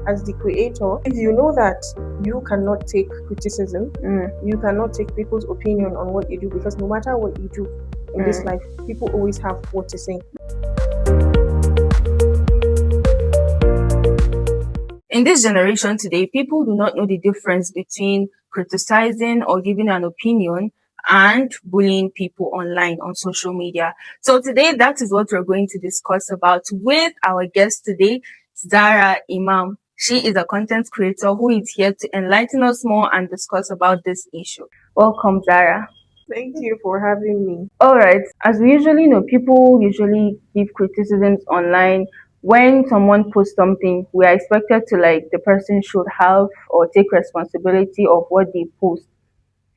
as the creator, if you know that you cannot take criticism, you cannot take people's opinion on what you do, because no matter what you do in this life, people always have what to say. In this generation today, people do not know the difference between criticizing or giving an opinion and bullying people online on social media. So today, that is what we're going to discuss about with our guest today, Zara Imam. She is a content creator who is here to enlighten us more and discuss about this issue. Welcome, Zara. Thank you for having me. All right. As we usually know, people usually give criticisms online. When someone posts something, we are expected to like the person should have or take responsibility of what they post.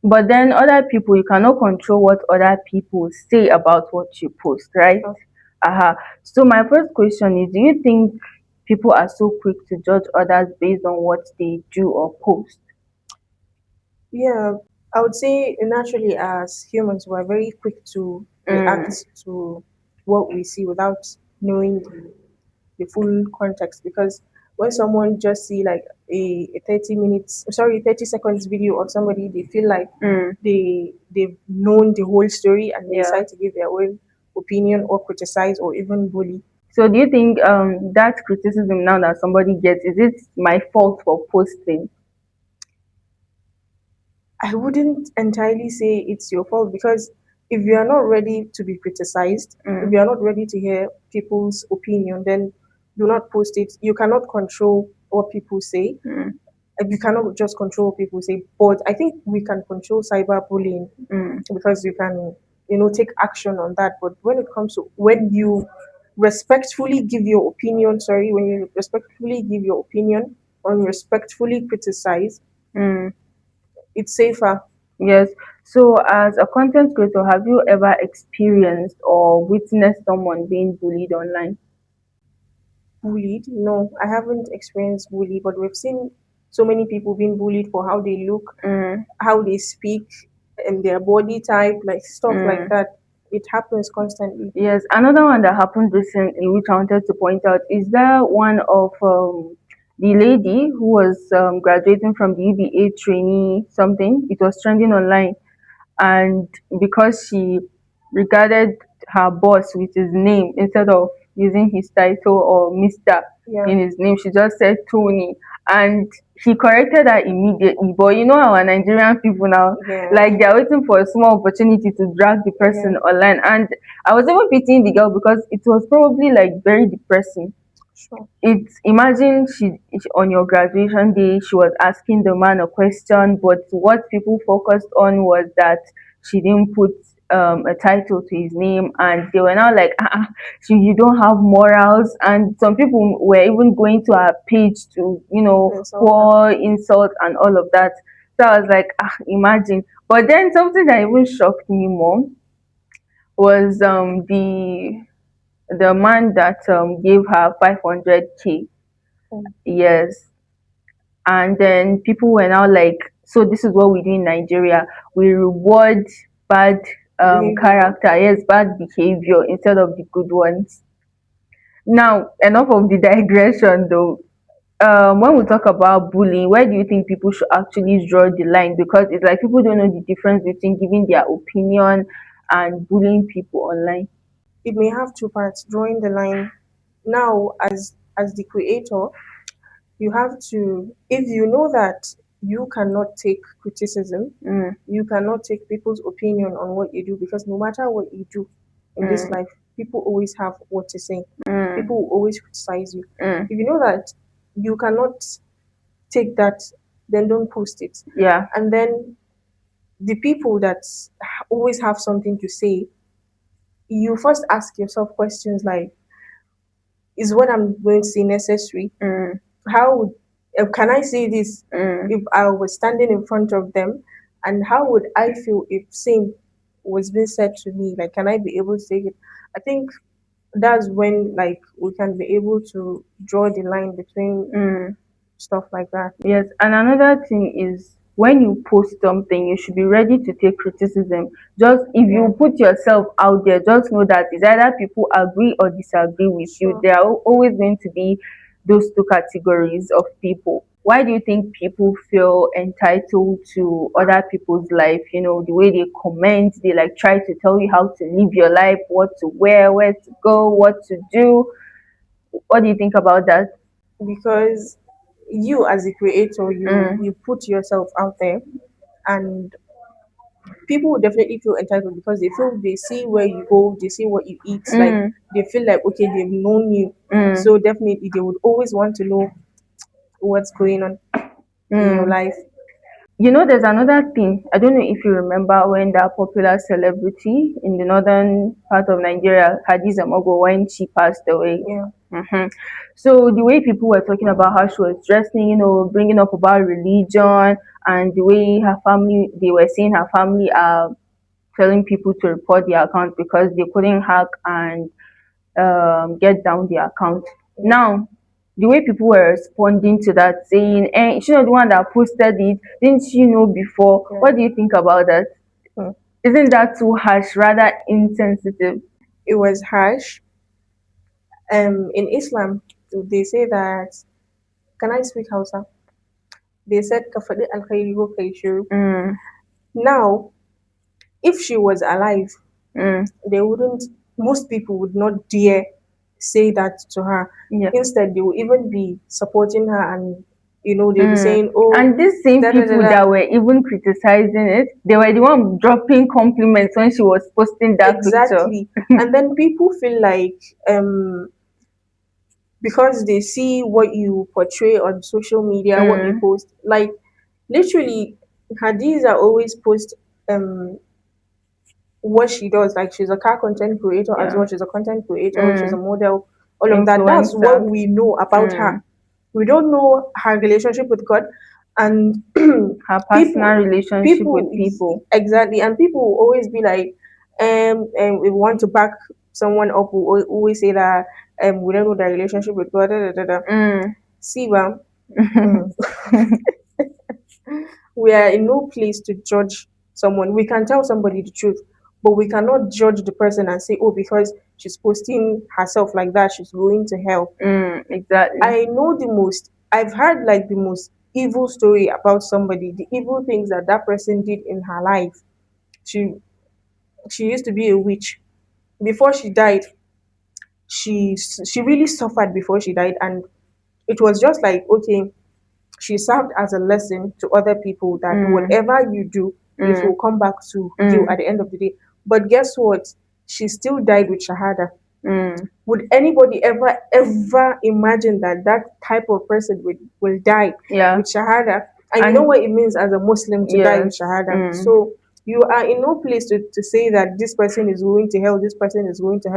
But then other people, you cannot control what other people say about what you post, right? So my first question is, do you think people are so quick to judge others based on what they do or post? Yeah, I would say naturally as humans, we're very quick to react to what we see without knowing the full context. Because when someone just see like a 30 minutes, sorry, 30 seconds video of somebody, they feel like they've known the whole story, and they decide to give their own opinion or criticize or even bully. So do you think that criticism now that somebody gets, is it my fault for posting? I wouldn't entirely say it's your fault, because if you are not ready to be criticized, if you are not ready to hear people's opinion, then do not post it. You cannot control what people say. You cannot just control what people say, but I think we can control cyberbullying, because you can, take action on that. But when it comes to when you respectfully give your opinion, when you respectfully give your opinion or you respectfully criticize, it's safer. Yes. So, as a content creator, have you ever experienced or witnessed someone being bullied online? Bullied? No, I haven't experienced bully, but we've seen so many people being bullied for how they look, how they speak, and their body type, like stuff like that. It happens constantly. Yes. Another one that happened recently, which I wanted to point out, is that one of the lady who was graduating from the UBA trainee something. It was trending online, and because she regarded her boss with his name instead of using his title or Mr. Yeah. in his name, she just said Tony, and he corrected her immediately. But you know our Nigerian people now, Yeah. like they're waiting for a small opportunity to drag the person online. And I was even pitying the girl because it was probably like very depressing. Sure. It's imagine she on your graduation day she was asking the man a question, but what people focused on was that she didn't put a title to his name, and they were now like, you don't have morals. And some people were even going to her page to pour insult and all of that. So I was like, imagine. But then something that even shocked me more was the man that gave her 500K. Yes. And then people were now like, so this is what we do in Nigeria. We reward bad character, yes, bad behavior instead of the good ones. Now, enough of the digression though. When we talk about bullying, where do you think people should actually draw the line? Because it's like people don't know the difference between giving their opinion and bullying people online. It may have two parts. Drawing the line. Now, as the creator, you have to, if you know that you cannot take criticism, you cannot take people's opinion on what you do, because no matter what you do in this life, people always have what to say. People will always criticize you. If you know that you cannot take that, then don't post it. Yeah. And then the people that always have something to say, you first ask yourself questions like, is what I'm going to say necessary? How would can I say this if I was standing in front of them? And how would I feel if same was being said to me? Like, can I be able to take it? I think that's when like we can be able to draw the line between stuff like that. Yes, and another thing is when you post something, you should be ready to take criticism. Just if you put yourself out there, just know that it's either people agree or disagree with you. Sure. There are always going to be those two categories of people. Why do you think people feel entitled to other people's life? The way they comment, they like try to tell you how to live your life, what to wear, where to go, what to do. What do you think about that? Because you as a creator, you Mm, you put yourself out there, and people will definitely feel entitled because they see where you go, they see what you eat, like mm, they feel like okay, they've known you, mm, so definitely they would always want to know what's going on in your mm. life. There's another thing. I don't know if you remember when that popular celebrity in the northern part of Nigeria, Hadiza Mogo, when she passed away. Yeah, hmm So the way people were talking about how she was dressing, bringing up about religion, and the way her family, they were saying her family are telling people to report their account because they couldn't hack and get down the account. yeah, Now, the way people were responding to that, saying, she's not the one that posted it, didn't you know before? yeah. What do you think about that? Hmm. Isn't that too harsh, rather insensitive? It was harsh. In Islam, they say that, can I speak Hausa? They said kafadi al khairi ko kai shiru. Mm, Now, if she was alive, mm, they wouldn't, most people would not dare say that to her. yeah. Instead, they will even be supporting her, and they'll be Mm. saying, oh, And these same da da da people da. that were even criticizing it, they were the one dropping compliments when she was posting that picture. Exactly. And then people feel like, because they see what you portray on social media, what you Mm, post, like literally Hadiza always post what she does. Like she's a car content creator as yeah. well. She's a content creator. She's a Mm, model. All of that. That's what influencer. we know about her. Mm. We don't know her relationship with God, and Her people, personal relationship with people. exactly, and people will always be like, we want to back someone up. We always say that we don't know their relationship with God. Da, da, da, da. Mm. See, mm, we are in no place to judge someone. We can tell somebody the truth, but we cannot judge the person and say, oh, because she's posting herself like that, she's going to hell. Exactly. I know I've heard like the most evil story about somebody, the evil things that that person did in her life. She, she used to be a witch. Before she died, she really suffered before she died, and it was just like, okay, she served as a lesson to other people that Mm. whatever you do, it Mm. will come back to you Mm. at the end of the day. But guess what? She still died with Shahada. Mm. Would anybody ever imagine that that type of person will die Yeah. with Shahada? And you know And what it means as a Muslim to die with yes. Shahada? Mm. So you are in no place to say that this person is going to hell, this person is going to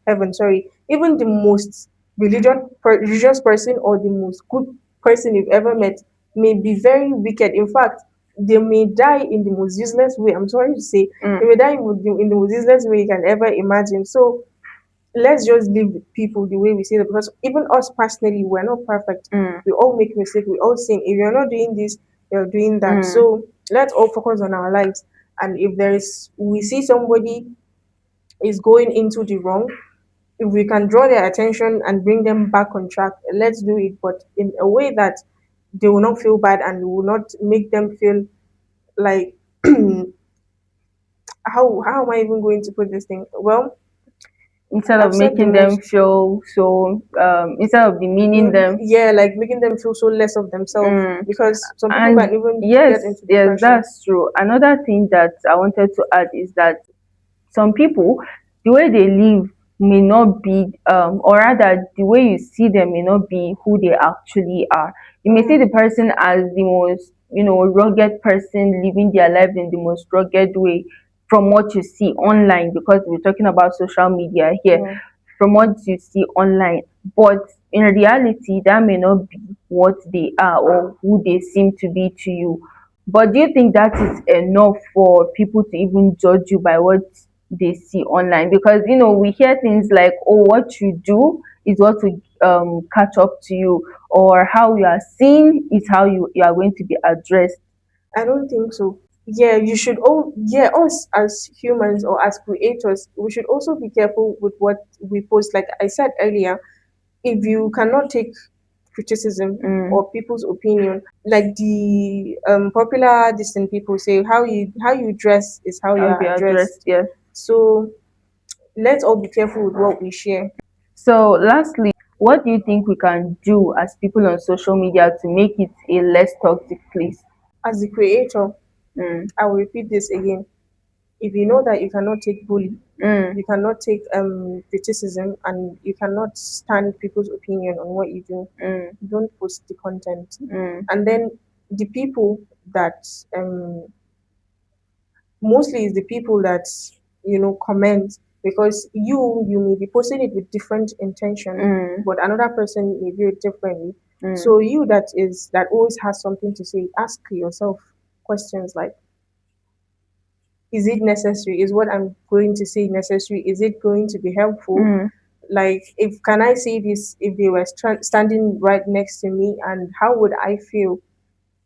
heaven. Sorry. Even the most religious person or the most good person you've ever met may be very wicked. In fact, they may die in the most useless way. I'm sorry to say, they Mm. may die in the most useless way you can ever imagine. So let's just leave the people the way we see them, because even us personally, we're not perfect. Mm. We all make mistakes, we all sin. If you're not doing this, you're doing that. Mm. So let's all focus on our lives. And if there is we see somebody is going into the wrong, if we can draw their attention and bring them back on track, let's do it, but in a way that they will not feel bad, and will not make them feel like how am I even going to put this thing? Well, Instead of I've said the making them most. feel so, instead of demeaning them. Yeah, like making them feel so less of themselves, Mm. because some people And can even get yes, into yes, depression. that's true. Another thing that I wanted to add is that some people, the way they live may not be, or rather the way you see them may not be who they actually are. You may see Mm, the person as the most, rugged person living their life in the most rugged way from what you see online, because we're talking about social media here, yeah, from what you see online. But in reality, that may not be what they are or who they seem to be to you. But do you think that is enough for people to even judge you by what they see online? Because we hear things like, "Oh, what you do is what will catch up to you," or "How you are seen is how you are going to be addressed." I don't think so. Yeah, you should all, yeah, us as humans or as creators, we should also be careful with what we post. Like I said earlier, if you cannot take criticism or people's opinion. Like the popular distant people say, how you dress is how you How are they address, addressed. yes. So let's all be careful with what we share. So lastly, what do you think we can do as people on social media to make it a less toxic place? As the creator, Mm, I will repeat this again. If you know that you cannot take bully, mm, you cannot take criticism, and you cannot stand people's opinion on what you do, mm, don't post the content. mm, And then the people that mostly is the people that comment, because you may be posting it with different intention, mm, but another person may view it differently. mm, So you that always has something to say, ask yourself questions like, is it necessary? Is what I'm going to say necessary? Is it going to be helpful? mm. Like, if can I say this if they were standing right next to me, and how would I feel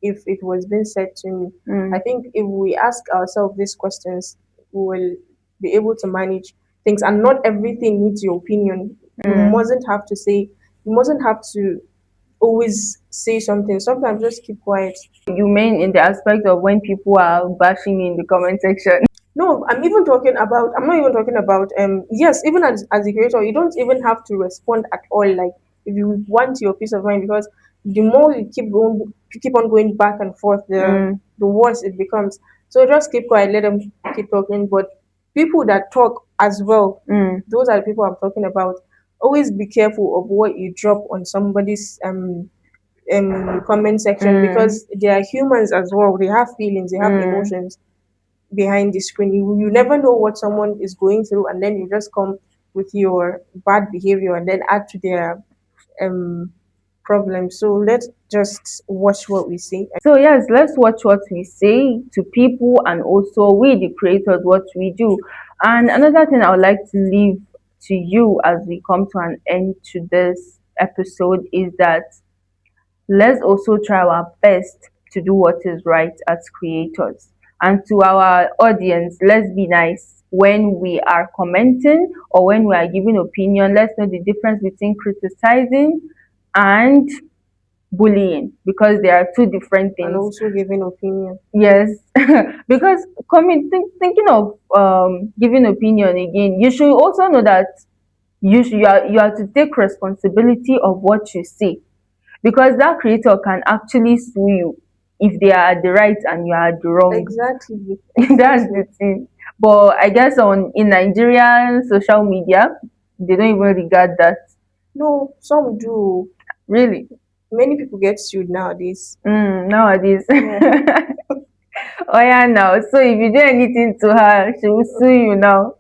if it was being said to me? I Mm, think if we ask ourselves these questions, we will be able to manage things. And not everything needs your opinion. You mm. mustn't have to say, you mustn't have to always say something. Sometimes just keep quiet. You mean in the aspect of when people are bashing in the comment section? No, I'm not even talking about yes, even as a creator, you don't even have to respond at all. Like, if you want your peace of mind, because the more you keep on going back and forth, Mm, the worse it becomes. So just keep quiet, let them keep talking. But people that talk as well, mm, those are the people I'm talking about. Always be careful of what you drop on somebody's comment section, mm, because they are humans as well. They have feelings, they have mm. emotions behind the screen. You never know what someone is going through, and then you just come with your bad behavior and then add to their um problems. So let's just watch what we say. So yes, let's watch what we say to people and also we the creators what we do. And another thing I would like to leave to you as we come to an end to this episode is that let's also try our best to do what is right as creators. And to our audience, let's be nice when we are commenting or when we are giving opinion. Let's know the difference between criticizing and bullying, because there are two different And things. also giving opinion. Yes, because thinking of giving opinion again, you should also know that you are to take responsibility of what you say, because that creator can actually sue you if they are at the right and you are at the wrong. Exactly, That's the exactly. thing. But I guess on in Nigerian social media, they don't even regard that. No, some do. Really. Many people get sued nowadays. Nowadays. Yeah, Oh yeah, now. So if you do anything to her, she will sue you now.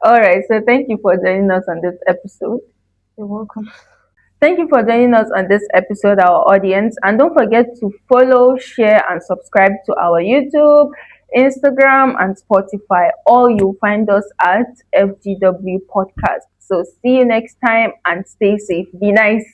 All right. So thank you for joining us on this episode. you're welcome. Thank you for joining us on this episode, our audience. And don't forget to follow, share, and subscribe to our YouTube, Instagram, and Spotify. All you'll find us at FGW Podcast. So see you next time and stay safe. Be nice.